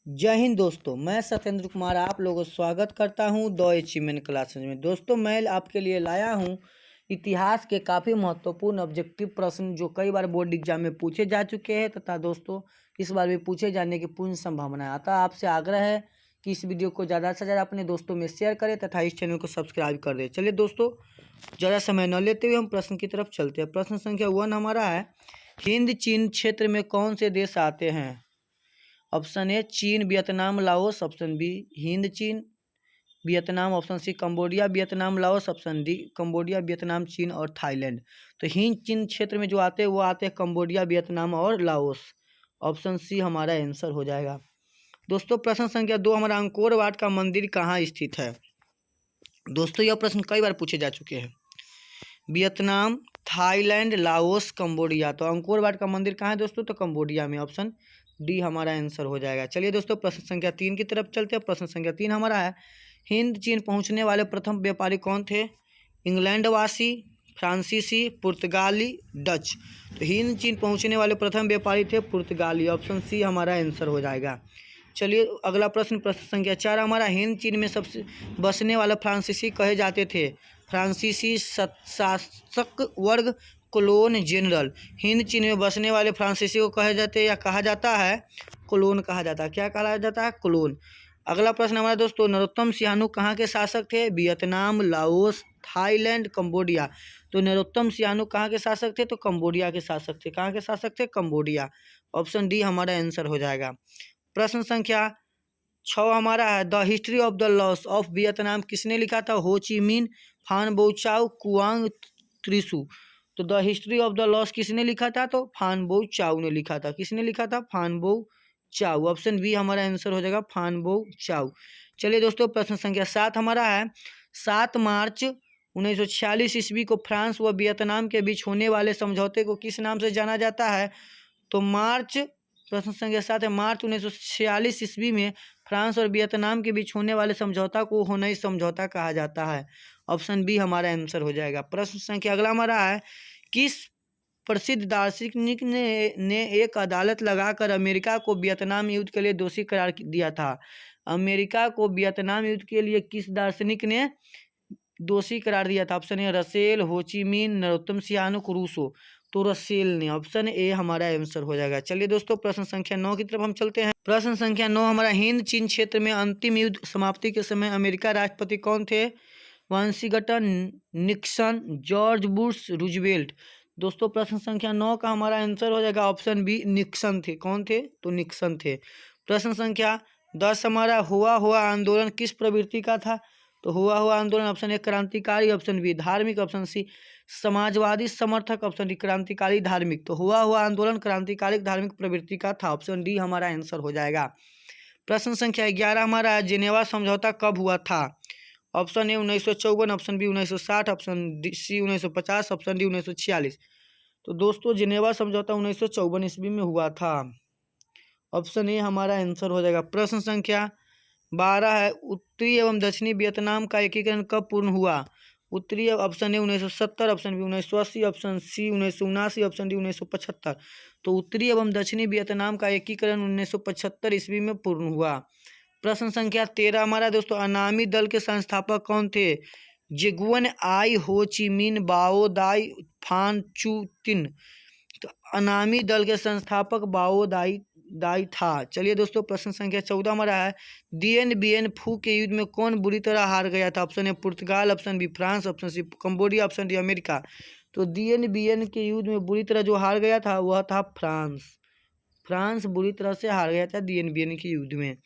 जय हिंद दोस्तों, मैं सत्येंद्र कुमार आप लोगों का स्वागत करता हूं द अचीवमेंट क्लासेज में। दोस्तों मैं आपके लिए लाया हूं इतिहास के काफ़ी महत्वपूर्ण ऑब्जेक्टिव प्रश्न जो कई बार बोर्ड एग्जाम में पूछे जा चुके हैं तथा दोस्तों इस बार भी पूछे जाने की पूर्ण संभावना है। अतः आपसे आग्रह है कि इस वीडियो को ज़्यादा से ज़्यादा अपने दोस्तों में शेयर करें तथा इस चैनल को सब्सक्राइब कर दें। चलिए दोस्तों, ज़्यादा समय न लेते हुए हम प्रश्न की तरफ चलते हैं। प्रश्न संख्या 1 हमारा है, हिंद चीन क्षेत्र में कौन से देश आते हैं? ऑप्शन ए चीन, वियतनाम, लाओस। ऑप्शन बी हिंद चीन, Vietnam. Option C Cambodia, Vietnam, Laos. Option D Cambodia, Vietnam, चीन और थाईलैंड। तो हिंद चीन क्षेत्र में जो आते हैं वो आते हैं कंबोडिया, वियतनाम और लाओस। ऑप्शन सी हमारा आंसर हो जाएगा। दोस्तों प्रश्न संख्या 2 हमारा, अंकोर वाट का मंदिर कहाँ स्थित है? दोस्तों यह प्रश्न कई बार पूछे जा चुके हैं। Vietnam, Thailand, Laos, Cambodia. तो अंकोर वाट का मंदिर कहाँ है दोस्तों? तो कंबोडिया में। ऑप्शन डी हमारा आंसर हो जाएगा। चलिए दोस्तों प्रश्न संख्या 3 की तरफ चलते हैं। प्रश्न संख्या 3 हमारा है, हिंद चीन पहुंचने वाले प्रथम व्यापारी कौन थे? इंग्लैंड वासी, फ्रांसीसी, पुर्तगाली, डच। तो हिंद चीन पहुंचने वाले प्रथम व्यापारी थे पुर्तगाली। ऑप्शन सी हमारा आंसर हो जाएगा। चलिए अगला प्रश्न, प्रश्न संख्या 4 हमारा, हिंद चीन में सबसे बसने वाले फ्रांसीसी कहे जाते थे? फ्रांसीसी शासक वर्ग, कोलोन, जनरल। हिंद चीन में बसने वाले फ्रांसीसी को कहे जाते हैं या कहा जाता है कोलोन कहा जाता है। क्या कहा जाता है? कोलोन। अगला प्रश्न हमारा दोस्तों, नरोत्तम सिहानु कहाँ के शासक थे? Vietnam, Laos, Thailand, Cambodia. तो नरोत्तम सिहानु कहाँ के शासक थे? तो कंबोडिया के शासक थे। कहाँ के शासक थे? कंबोडिया। ऑप्शन डी हमारा आंसर हो जाएगा। प्रश्न संख्या 6 हमारा है, the history of the loss of Vietnam किसने लिखा था? हो ची मिन, फान बो चाउ, कुआंग त्रिशु। तो the history of the loss किसने लिखा था? तो फान बो चाउ ने लिखा था। किसने लिखा था? फान बो चाउ। ऑप्शन बी हमारा आंसर हो जाएगा, फान बो चाउ। चलिए दोस्तों प्रश्न संख्या 7 हमारा है, 7 मार्च 1946 ईस्वी को फ्रांस व वियतनाम के बीच होने वाले समझौते को किस नाम से जाना जाता है? तो प्रश्न संख्या 7 है, मार्च 1946 ईस्वी में फ्रांस और वियतनाम के बीच होने वाले समझौता को होनई समझौता कहा जाता है। ऑप्शन बी हमारा आंसर हो जाएगा। प्रश्न संख्या अगला हमारा है, किस प्रसिद्ध दार्शनिक ने एक अदालत लगाकर अमेरिका को वियतनाम युद्ध के लिए दोषी करार दिया था? अमेरिका को वियतनाम युद्ध के लिए किस दार्शनिक ने दोषी करार दिया था? Option A Russell, Ho Chi Minh, Narottam Sihanouk, Rousseau. तो रसेल ने। ऑप्शन ए हमारा आंसर हो जाएगा। चलिए दोस्तों प्रश्न संख्या 9 की तरफ हम चलते हैं। प्रश्न संख्या 9 हमारा, हिंद चीन क्षेत्र में अंतिम युद्ध समाप्ति के समय अमेरिका राष्ट्रपति कौन थे? Washington, Nixon, George Bush, Roosevelt. दोस्तों प्रश्न संख्या 9 का हमारा आंसर हो जाएगा ऑप्शन बी, निक्सन थे। कौन थे? तो निक्सन थे। प्रश्न संख्या 10 हमारा, हुआ आंदोलन किस प्रवृत्ति का था? तो हुआ आंदोलन ऑप्शन ए क्रांतिकारी, ऑप्शन बी धार्मिक, ऑप्शन सी समाजवादी समर्थक, ऑप्शन डी क्रांतिकारी धार्मिक। तो हुआ आंदोलन क्रांतिकारी धार्मिक प्रवृत्ति का था। ऑप्शन डी हमारा आंसर हो जाएगा। प्रश्न संख्या 11 हमारा, जेनेवा समझौता कब हुआ था? Option A 1954, option B 1960, option C 1950, option D 1946। तो दोस्तों जेनेवा समझौता 1954 ईस्वी में हुआ था। ऑप्शन ए हमारा आंसर हो जाएगा। प्रश्न संख्या 12 है, उत्तरी एवं दक्षिणी वियतनाम का एकीकरण कब पूर्ण हुआ? उत्तरी option A 1970, option B 1980, option C 1979, option D 1975। तो उत्तरी एवं दक्षिणी वियतनाम का एकीकरण 1975 ईस्वी में पूर्ण हुआ। प्रश्न संख्या 13 हमारा दोस्तों, अनामी दल के संस्थापक कौन थे? जेगुएन आई, हो ची मिन, बाओ दाई, फान चू तिन। तो अनामी दल के संस्थापक बाओ दाई था। चलिए दोस्तों प्रश्न संख्या 14 हमारा है, डीएन बीएन फू के युद्ध में कौन बुरी तरह हार गया था? ऑप्शन ए पुर्तगाल, option B France, option C Cambodia, option D America. तो डीएन बीएन के युद्ध में बुरी तरह जो हार गया था वह था फ्रांस। फ्रांस बुरी तरह से हार गया था डीएन बीएन के युद्ध में।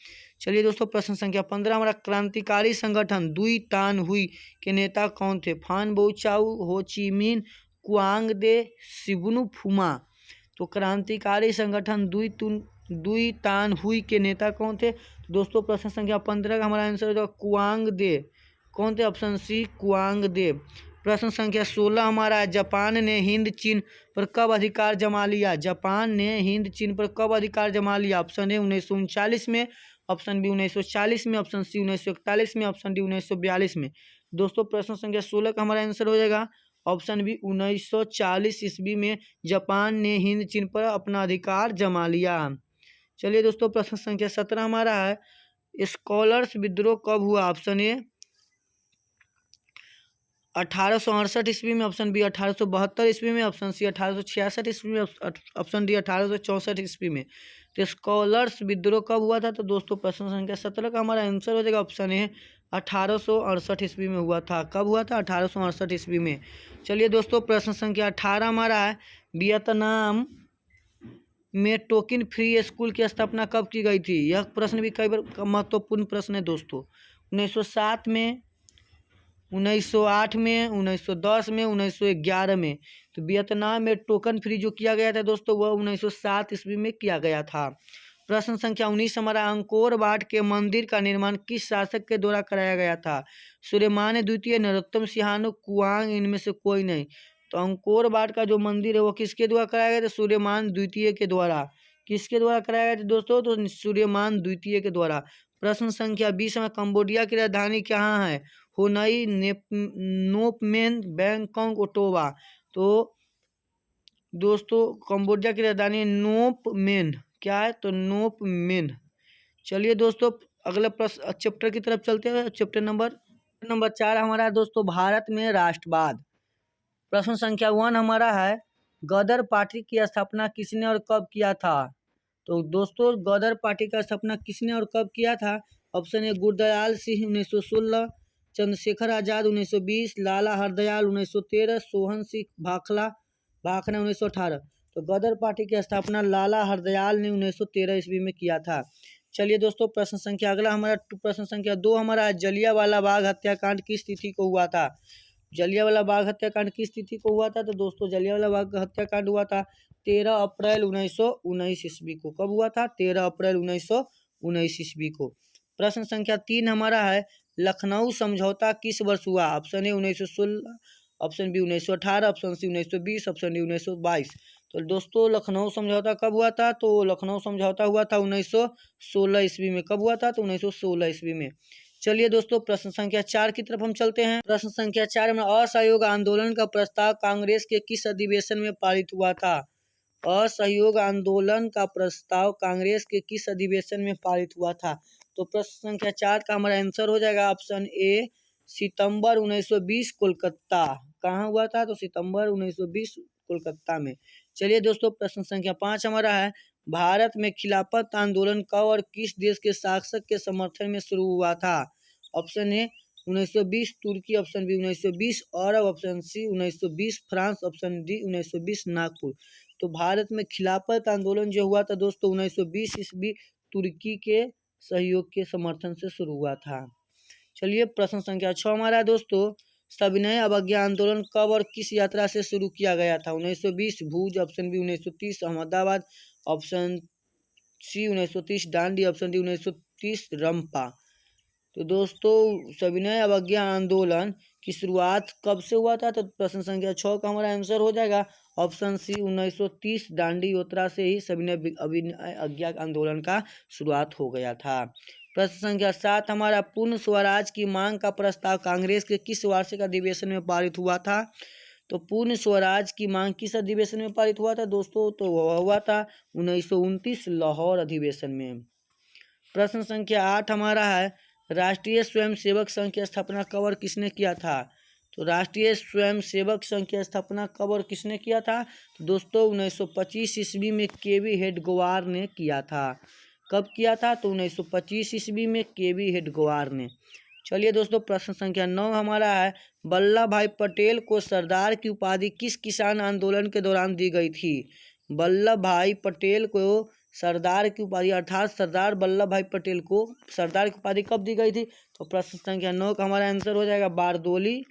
चलिए दोस्तों प्रश्न संख्या 15 हमारा, क्रांतिकारी संगठन दुई तान हुई के नेता कौन थे? फान बो चाउ, हो ची मिन, कुआंग दे, सिबुनु फुमा। तो क्रांतिकारी संगठन दुई तान हुई के नेता कौन थे? दोस्तों प्रश्न संख्या 15 का हमारा आंसर होगा कुआंग दे। कौन थे? ऑप्शन सी कुआंग दे। प्रश्न संख्या 16 हमारा, जापान ने हिंद चीन पर कब अधिकार जमा लिया? जापान ने हिंद चीन पर कब अधिकार जमा लिया? ऑप्शन ए 1939 में, ऑप्शन बी 1940 में, ऑप्शन सी 1941 में, ऑप्शन डी 1942 में। दोस्तों प्रश्न संख्या 16 का हमारा आंसर हो जाएगा ऑप्शन बी 1940 ईस्वी में जापान ने हिंद चीन पर अपना अधिकार जमा लिया। चलिए दोस्तों, प्रश्न संख्या 17 हमारा है, स्कॉलर्स विद्रोह कब हुआ? ऑप्शन ए 1868 ईस्वी में, ऑप्शन बी 1872 ईस्वी में, ऑप्शन सी 1866 ईस्वी में, ऑप्शन डी 1864 ईस्वी में। तो स्कॉलर्स विद्रोह कब हुआ था? तो दोस्तों प्रश्न संख्या 17 का हमारा आंसर हो जाएगा ऑप्शन ए 1868 ईस्वी में हुआ था। कब हुआ था? 1868 ईस्वी में। चलिए दोस्तों, प्रश्न संख्या 18 हमारा है, वियतनाम में टोकन फ्री स्कूल की स्थापना कब की गई थी? यह प्रश्न भी कई बार महत्वपूर्ण प्रश्न है दोस्तों। 1907 में, 1908 में, 1910 में, 1911 में। तो वियतनाम में टोकन फ्री जो किया गया था दोस्तों, वह 1907 ईस्वी में किया गया था। प्रश्न संख्या 19 हमारा, अंकोर वाट के मंदिर का निर्माण किस शासक के द्वारा कराया गया था? सुलेमान द्वितीय, नरोत्तम सिंहानु, कुआंग, इनमें से कोई नहीं। तो अंकोर वाट का जो मंदिर है वो किसके द्वारा कराया गया था? सुलेमान द्वितीय के द्वारा। किसके द्वारा कराया गया था दोस्तों? तो सुलेमान द्वितीय के द्वारा। प्रश्न संख्या 20 में, कंबोडिया की राजधानी कहाँ है? हुनई, नोपमेन, बैंकॉक, ओटावा। तो दोस्तों कंबोडिया की राजधानी नोपमेन। क्या है? तो नोपमेन। चलिए दोस्तों, अगला प्रश्न चैप्टर की तरफ चलते हैं। चैप्टर नंबर 4 हमारा है दोस्तों, भारत में राष्ट्रवाद। प्रश्न संख्या 1 हमारा है, गदर पार्टी की स्थापना किसने और कब किया था? तो दोस्तों गदर पार्टी का स्थापना किसने और कब किया था? ऑप्शन ए गुरदयाल सिंह 1916, चंद्रशेखर आजाद 1920, लाला हरदयाल 1913, सोहन सिंह भाखड़ा 1918। तो गदर पार्टी की स्थापना लाला हरदयाल ने 1913 ईस्वी में किया था। चलिए दोस्तों, प्रश्न संख्या अगला हमारा प्रश्न संख्या 2 हमारा, जलियांवाला बाग हत्याकांड किस तिथि को हुआ था? जलियांवाला बाग हत्याकांड किस तिथि को हुआ था? तो दोस्तों जलियांवाला बाग हत्याकांड हुआ था 13 अप्रैल 1919 ईस्वी को। कब हुआ था? 13 अप्रैल 1919 ईस्वी को। प्रश्न संख्या 3 हमारा है, लखनऊ समझौता किस वर्ष हुआ? Option A 1916, option B 1918, option C 1920, option D 1922। तो दोस्तों लखनऊ समझौता कब हुआ था? तो लखनऊ समझौता हुआ था 1916 ईस्वी में। कब हुआ था? तो 1916 ईस्वी में। चलिए दोस्तों, प्रश्न संख्या 4 की तरफ हम चलते हैं। प्रश्न संख्या 4 में, असहयोग आंदोलन का प्रस्ताव कांग्रेस के किस अधिवेशन में पारित हुआ था? असहयोग आंदोलन का प्रस्ताव कांग्रेस के किस अधिवेशन में पारित हुआ था? तो प्रश्न संख्या 4 का हमारा आंसर हो जाएगा ऑप्शन ए सितंबर 1920 कोलकाता। कहाँ हुआ था? तो सितंबर 1920 कोलकाता में। चलिए दोस्तों, प्रश्न संख्या 5 हमारा है, भारत में खिलाफत आंदोलन कब और किस देश के शासक के समर्थन में शुरू हुआ था? ऑप्शन ए 1920 तुर्की, ऑप्शन बी 1920 अरब, option C 1920 France, option D 1920 Nagpur. तो भारत में खिलाफत आंदोलन जो हुआ था दोस्तों 1920 ईस्वी तुर्की के सहयोग के समर्थन से शुरू हुआ था। चलिए प्रश्न संख्या 6 हमारा दोस्तों, सविनय अवज्ञा आंदोलन कब और किस यात्रा से शुरू किया गया था? 1920 Bhuj, option B 1930 Ahmedabad, option C 1930 Dandi, option D 1930 Rampa. तो दोस्तों सविनय अवज्ञा आंदोलन की शुरुआत कब से हुआ था? तो प्रश्न संख्या 6 का हमारा आंसर हो जाएगा ऑप्शन सी 1930 दांडी यात्रा से ही सविनय अवज्ञा आंदोलन का शुरुआत हो गया था। प्रश्न संख्या 7 हमारा, पूर्ण स्वराज की मांग का प्रस्ताव कांग्रेस के किस वार्षिक अधिवेशन में पारित हुआ था? तो पूर्ण स्वराज की मांग किस अधिवेशन में पारित हुआ था दोस्तों? तो वह हुआ था 1929 लाहौर अधिवेशन में। प्रश्न संख्या 8 हमारा है, राष्ट्रीय स्वयंसेवक संघ की स्थापना कब और किसने किया था? तो राष्ट्रीय स्वयंसेवक संघ की स्थापना कब और किसने किया था? तो दोस्तों 1925 ईस्वी में केवी हेडगेवार ने किया था। कब किया था? तो 1925 ईस्वी में केवी हेडगेवार ने। चलिए दोस्तों, प्रश्न संख्या 9 हमारा है, वल्लभ भाई पटेल को सरदार की उपाधि किस किसान आंदोलन के दौरान दी गई थी? वल्लभ भाई पटेल को सरदार की उपाधि अर्थात सरदार वल्लभ भाई पटेल को सरदार की उपाधि कब दी गई थी? तो प्रश्न संख्या 9 का हमारा आंसर हो जाएगा बारदोली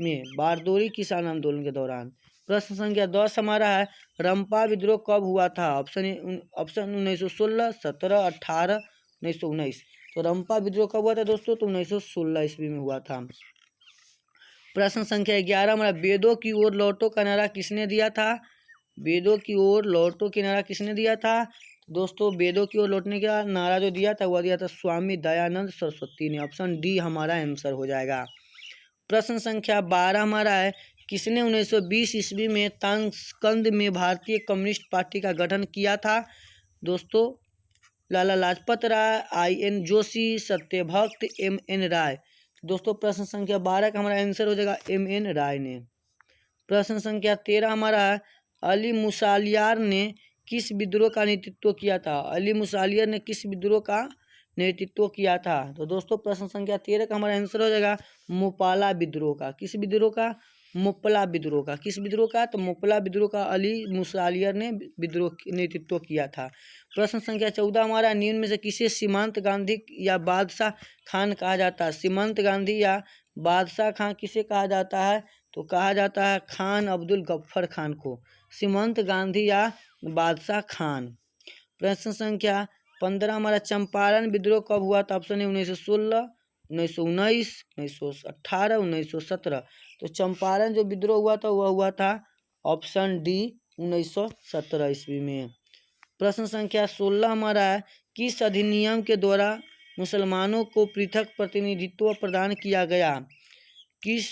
में, बारदोली किसान आंदोलन के दौरान। प्रश्न संख्या 10 हमारा है, रंपा विद्रोह कब हुआ था? ऑप्शन 1916, 17, 18, 1919। तो रंपा विद्रोह कब हुआ था दोस्तों? तो 1916 ईस्वी में हुआ था। प्रश्न संख्या 11 हमारा, वेदों की ओर लौटो का नारा किसने दिया था? वेदों की ओर लौटो का नारा किसने दिया था? दोस्तों वेदों की ओर लौटने का नारा जो दिया था वह दिया था स्वामी दयानंद सरस्वती ने। ऑप्शन डी हमारा आंसर हो जाएगा। प्रश्न संख्या 12 हमारा है, किसने 1920 ईस्वी में ताशकंद में भारतीय कम्युनिस्ट पार्टी का गठन किया था? दोस्तों लाला लाजपत राय, I.N. जोशी, सत्यभक्त, M.N. राय। दोस्तों प्रश्न संख्या 12 का हमारा आंसर हो जाएगा M.N. राय ने। प्रश्न संख्या 13 हमारा है, अली मुसालियार ने किस विद्रोह का नेतृत्व किया था? अली मुसालियार ने किस विद्रोह का नेतृत्व किया था? तो दोस्तों प्रश्न संख्या 13 का हमारा आंसर हो जाएगा मुपाला विद्रोह का। किस विद्रोह का? मुपला विद्रोह का। किस विद्रोह का? तो मुपला विद्रोह का अली मुसालियार ने विद्रोह नेतृत्व किया था। प्रश्न संख्या 14 हमारा, निम्न में से किसे सीमांत गांधी या बादशाह खान कहा जाता है? सीमांत गांधी या बादशाह खान किसे कहा जाता है? तो कहा जाता है खान अब्दुल गफ्फर खान को। सीमांत गांधी या बादशाह खान। प्रश्न संख्या 15 हमारा, चंपारण विद्रोह कब हुआ था? ऑप्शन है 1916, 1919, 1918, 1917। तो चंपारण जो विद्रोह हुआ था वह हुआ था ऑप्शन डी 1917 ईस्वी में। प्रश्न संख्या 16 हमारा है, किस अधिनियम के द्वारा मुसलमानों को पृथक प्रतिनिधित्व प्रदान किया गया? किस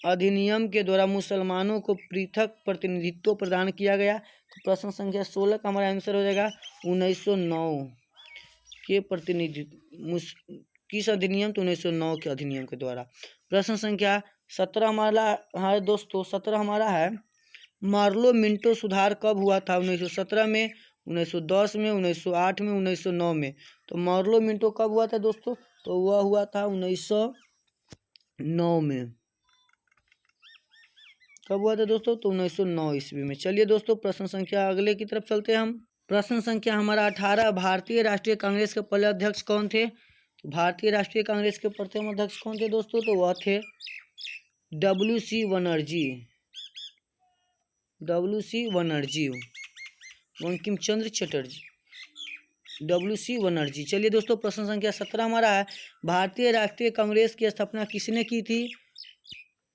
अधिनियम के द्वारा मुसलमानों को पृथक प्रतिनिधित्व प्रदान किया गया? तो प्रश्न संख्या 16 का हमारा आंसर हो जाएगा 1909 के किस अधिनियम? तो 1909 के अधिनियम के द्वारा। प्रश्न संख्या 17 हमारा है दोस्तों, 17 हमारा है, मार्लो मिंटो सुधार कब हुआ था? 1917 में, 1910 में, 1908 में, 1909 में। तो मार्लो मिंटो कब हुआ था दोस्तों? तो वह हुआ था 1909 में। कब हुआ था दोस्तों? तो 1909 ईस्वी में। चलिए दोस्तों प्रश्न संख्या अगले की तरफ चलते हैं हम। प्रश्न संख्या हमारा 18, भारतीय राष्ट्रीय कांग्रेस के पहले अध्यक्ष कौन थे? तो भारतीय राष्ट्रीय कांग्रेस के प्रथम अध्यक्ष कौन थे दोस्तों? तो वह थे WC Banerjee. WC Banerjee, Bankim Chandra Chatterjee, WC Banerjee. चलिए दोस्तों प्रश्न संख्या 17 हमारा है, भारतीय राष्ट्रीय कांग्रेस की स्थापना किसने की थी?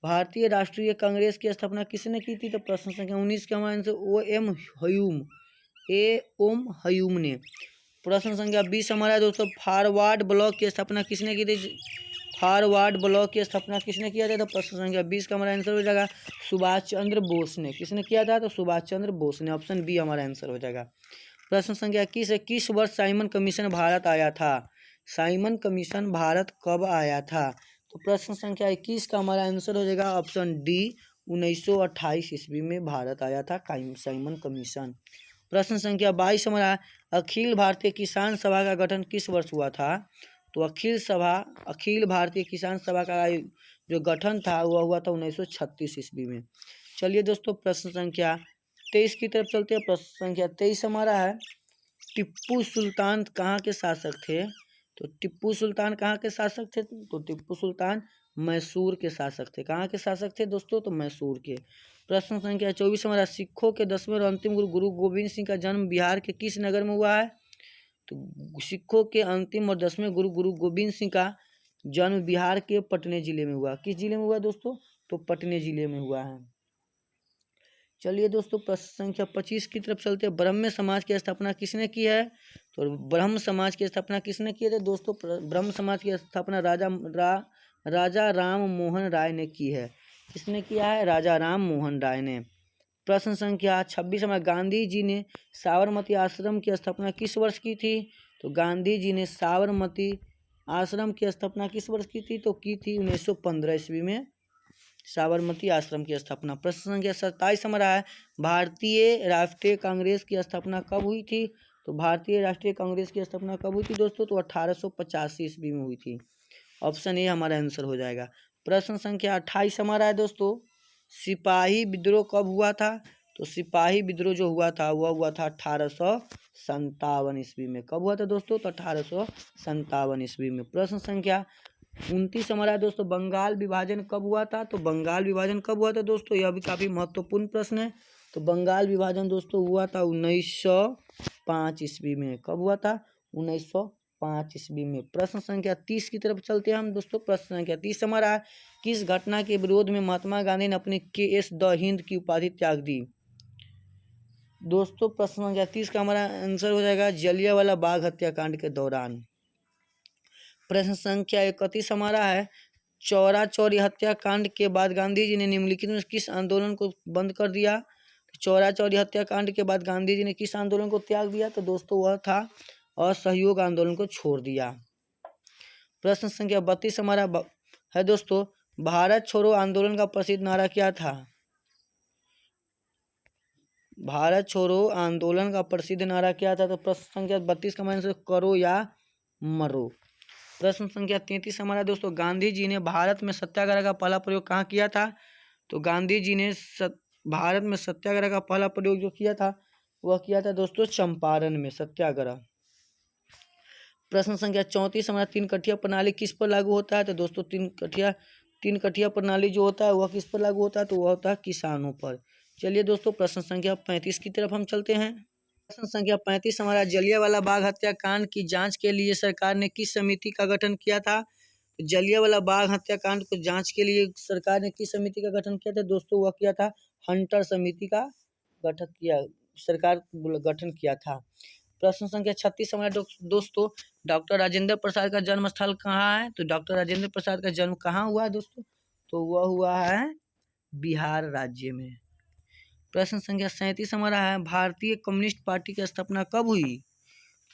भारतीय राष्ट्रीय कांग्रेस की स्थापना किसने की थी? तो प्रश्न संख्या 19 का हमारा answer O.M. Hume, A.O.M. Hume ने। प्रश्न संख्या 20 हमारा दोस्तों, फॉरवर्ड ब्लॉक की स्थापना किसने की थी? फॉरवर्ड ब्लॉक की स्थापना किसने किया था? तो प्रश्न संख्या 20 का हमारा आंसर हो जाएगा सुभाष चंद्र बोस ने। किसने किया था? तो सुभाष चंद्र बोस ने। ऑप्शन बी हमारा आंसर हो जाएगा। प्रश्न संख्या 21 है, किस वर्ष साइमन कमीशन भारत आया था? साइमन कमीशन भारत कब आया था? तो प्रश्न संख्या 21 का हमारा आंसर हो जाएगा ऑप्शन डी 1928 ईस्वी में भारत आया था साइमन कमीशन। प्रश्न संख्या 22 हमारा, अखिल भारतीय किसान सभा का गठन किस वर्ष हुआ था? तो अखिल भारतीय किसान सभा का जो गठन था वह हुआ था 1936 ईस्वी में। चलिए दोस्तों प्रश्न संख्या 23 की तरफ चलते हैं। प्रश्न संख्या 23 हमारा है, टिप्पू सुल्तान कहाँ के शासक थे? तो टिप्पू सुल्तान कहाँ के शासक थे? तो टिप्पू सुल्तान मैसूर के शासक थे। कहाँ के शासक थे दोस्तों? तो मैसूर के। प्रश्न संख्या 24 हमारा, सिखों के 10वें और अंतिम गुरु गुरु गोविंद सिंह का जन्म बिहार के किस नगर में हुआ है? तो सिखों के अंतिम और 10वें गुरु गुरु गोविंद सिंह का जन्म बिहार के पटने जिले में हुआ। किस जिले में हुआ दोस्तों? तो पटने जिले में हुआ है। चलिए दोस्तों प्रश्न संख्या 25 की तरफ चलते हैं। ब्रह्म समाज की स्थापना किसने की है? तो ब्रह्म समाज की स्थापना किसने की है? तो दोस्तों ब्रह्म समाज की स्थापना राजा राम मोहन राय ने की है। किसने किया है? राजा राम मोहन राय ने। प्रश्न संख्या 26 में, गांधी जी ने साबरमती आश्रम की स्थापना किस वर्ष की थी? तो गांधी जी ने साबरमती आश्रम की स्थापना किस वर्ष की थी? तो की थी 1915 ईस्वी में साबरमती आश्रम की स्थापना। प्रश्न संख्या 27 हमारा है, भारतीय राष्ट्रीय कांग्रेस की स्थापना कब हुई थी? तो भारतीय राष्ट्रीय कांग्रेस की स्थापना कब हुई थी दोस्तों? तो 1885 ईस्वी में हुई थी। ऑप्शन ए हमारा आंसर हो जाएगा। प्रश्न संख्या 28 हमारा है दोस्तों, सिपाही विद्रोह कब हुआ था? तो सिपाही विद्रोह जो हुआ था वह हुआ था 1857 ईस्वी में। कब हुआ था दोस्तों? तो 1857 ईस्वी में। प्रश्न संख्या 29 हमारा दोस्तों, बंगाल विभाजन कब हुआ था? तो बंगाल विभाजन कब हुआ था दोस्तों? यह भी काफ़ी महत्वपूर्ण प्रश्न है। तो बंगाल विभाजन दोस्तों हुआ था 1905 ईस्वी में। कब हुआ था? 1905 ईस्वी में। प्रश्न संख्या 30 की तरफ चलते हैं हम दोस्तों। प्रश्न संख्या 30 हमारा, किस घटना के विरोध में महात्मा गांधी ने अपनी KS द हिंद की उपाधि त्याग दी? दोस्तों प्रश्न संख्या 30 का हमारा आंसर हो जाएगा जलियांवाला बाग हत्याकांड के दौरान। प्रश्न संख्या 31 हमारा है, चौरा चौरी हत्याकांड के बाद गांधी जी ने निम्नलिखित में किस आंदोलन को बंद कर दिया? चौरा चौरी हत्याकांड के बाद गांधी जी ने किस आंदोलन को त्याग दिया? तो दोस्तों वह था असहयोग आंदोलन को छोड़ दिया। प्रश्न संख्या 32 हमारा है दोस्तों, भारत छोड़ो आंदोलन का प्रसिद्ध नारा क्या था? भारत छोड़ो आंदोलन का प्रसिद्ध नारा क्या था? तो प्रश्न संख्या 32 का आंसर करो या मरो। प्रश्न संख्या 33 हमारा दोस्तों, गांधी जी ने भारत में सत्याग्रह का पहला प्रयोग कहाँ किया था? तो गांधी जी ने भारत में सत्याग्रह का पहला प्रयोग जो किया था वह किया था दोस्तों चंपारण में सत्याग्रह। प्रश्न संख्या 34 हमारा तीन कठिया प्रणाली किस पर लागू होता है? तो दोस्तों तीन कठिया प्रणाली जो होता है वह किस पर लागू होता है? तो वह होता है किसानों पर। चलिए दोस्तों प्रश्न संख्या 35 की तरफ हम चलते हैं। प्रश्न संख्या 35 हमारा, जलियांवाला बाग हत्याकांड की जांच के लिए सरकार ने किस समिति का गठन किया था? जलियांवाला बाग हत्याकांड को जांच के लिए सरकार ने किस समिति का गठन किया था? दोस्तों वह किया था हंटर समिति का गठन किया था। प्रश्न संख्या 36 हमारा दोस्तों, डॉक्टर राजेंद्र प्रसाद का जन्म स्थल कहाँ है? तो डॉक्टर राजेंद्र प्रसाद का जन्म कहाँ हुआ है दोस्तों? तो वह हुआ है बिहार राज्य में। प्रश्न संख्या 37 हमारा है, भारतीय कम्युनिस्ट पार्टी की स्थापना कब हुई?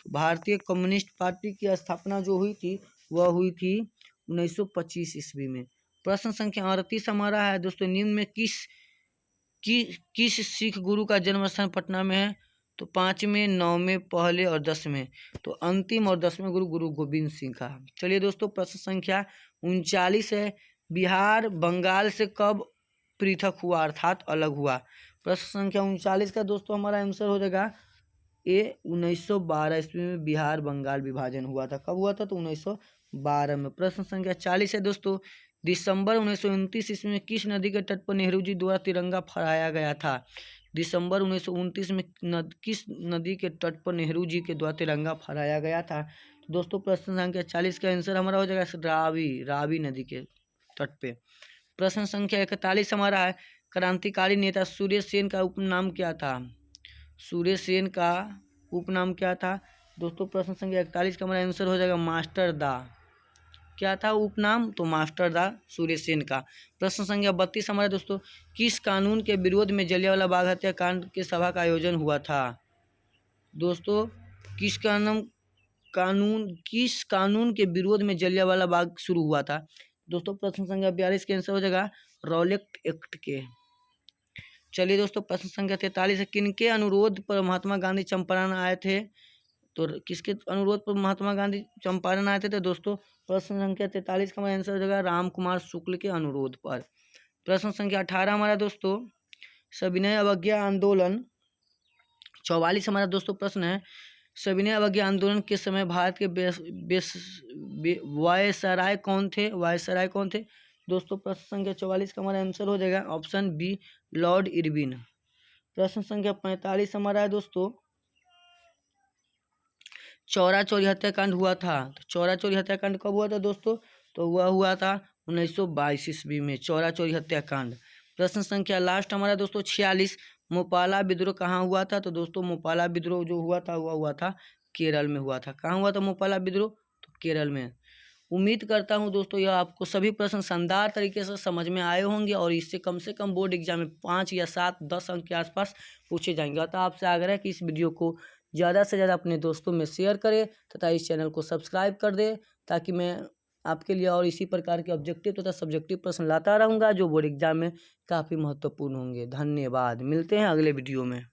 भारतीय कम्युनिस्ट पार्टी की स्थापना जो हुई थी वह हुई थी 1925 ईस्वी में। प्रश्न संख्या 38 हमारा है दोस्तों, निम्न में किस सिख गुरु का जन्म स्थान पटना में है? तो 5वें, 9वें, पहले और 10वें। तो अंतिम और 10वें गुरु गोविंद सिंह का। चलिए दोस्तों प्रश्न संख्या 39 है, बिहार बंगाल से कब पृथक हुआ अर्थात अलग हुआ? प्रश्न संख्या 39 का दोस्तों हमारा आंसर हो जाएगा ए 1912 ईस्वी में बिहार बंगाल विभाजन हुआ था। कब हुआ था? तो 1912 में। प्रश्न संख्या 40 है दोस्तों, दिसंबर 1929 ईस्वी में किस नदी के तट पर नेहरू जी द्वारा तिरंगा फहराया गया था? दिसंबर 1929 में किस नदी के तट पर नेहरू जी के द्वारा तिरंगा फहराया गया था? तो दोस्तों प्रश्न संख्या 40 का आंसर हमारा हो जाएगा रावी नदी के तट पे। प्रश्न संख्या 41 हमारा है, क्रांतिकारी नेता सूर्य सेन का उपनाम क्या था? सूर्य सेन का उपनाम क्या था? दोस्तों प्रश्न संख्या 41 का हमारा आंसर हो जाएगा मास्टर दा। क्या था उपनाम? तो मास्टर दा सूर्य सेन का। प्रश्न संख्या 32 हमारे दोस्तों, किस कानून के विरोध में जलियांवाला बाग हत्याकांड के सभा का आयोजन हुआ था? दोस्तों किस कानून के विरोध में जलियांवाला बाग शुरू हुआ था? दोस्तों प्रश्न संख्या 42 के आंसर हो जाएगा रॉलेट एक्ट के। चलिए दोस्तों प्रश्न संख्या 43 है, किनके अनुरोध पर महात्मा गांधी चंपारण आए थे? तो किसके अनुरोध पर महात्मा गांधी चंपारण आए थे? तो दोस्तों प्रश्न संख्या 43 का हमारा आंसर हो जाएगा राम कुमार शुक्ल के अनुरोध पर। प्रश्न संख्या 18 हमारा दोस्तों, सविनय अवज्ञा आंदोलन। 44 हमारा दोस्तों प्रश्न है, सविनय अवज्ञा आंदोलन के समय भारत के वायसराय कौन थे? दोस्तों प्रश्न संख्या 44 का हमारा आंसर हो जाएगा ऑप्शन बी लॉर्ड इरविन। प्रश्न संख्या 45 हमारा है दोस्तों, चौरा चौरी हत्याकांड हुआ था। तो चौरा चौरी हत्याकांड कब हुआ था दोस्तों? तो वह हुआ था 1922 ईस्वी में चौरा चौरी हत्याकांड। प्रश्न संख्या लास्ट हमारा दोस्तों 46, मोपाला विद्रोह कहाँ हुआ था? तो दोस्तों मोपाला विद्रोह जो हुआ था वह हुआ था केरल में हुआ था। कहाँ हुआ था मोपाला विद्रोह? तो केरल में। उम्मीद करता हूं दोस्तों यह आपको सभी प्रश्न शानदार तरीके से समझ में आए होंगे और इससे कम से कम बोर्ड एग्जाम में 5 या 7, 10 अंक के आसपास पूछे जाएंगे। अतः आपसे आग्रह है कि इस वीडियो को ज़्यादा से ज़्यादा अपने दोस्तों में शेयर करें तथा इस चैनल को सब्सक्राइब कर दें, ताकि मैं आपके लिए और इसी प्रकार के ऑब्जेक्टिव तथा सब्जेक्टिव प्रश्न लाता रहूँगा जो बोर्ड एग्जाम में काफ़ी महत्वपूर्ण होंगे। धन्यवाद, मिलते हैं अगले वीडियो में।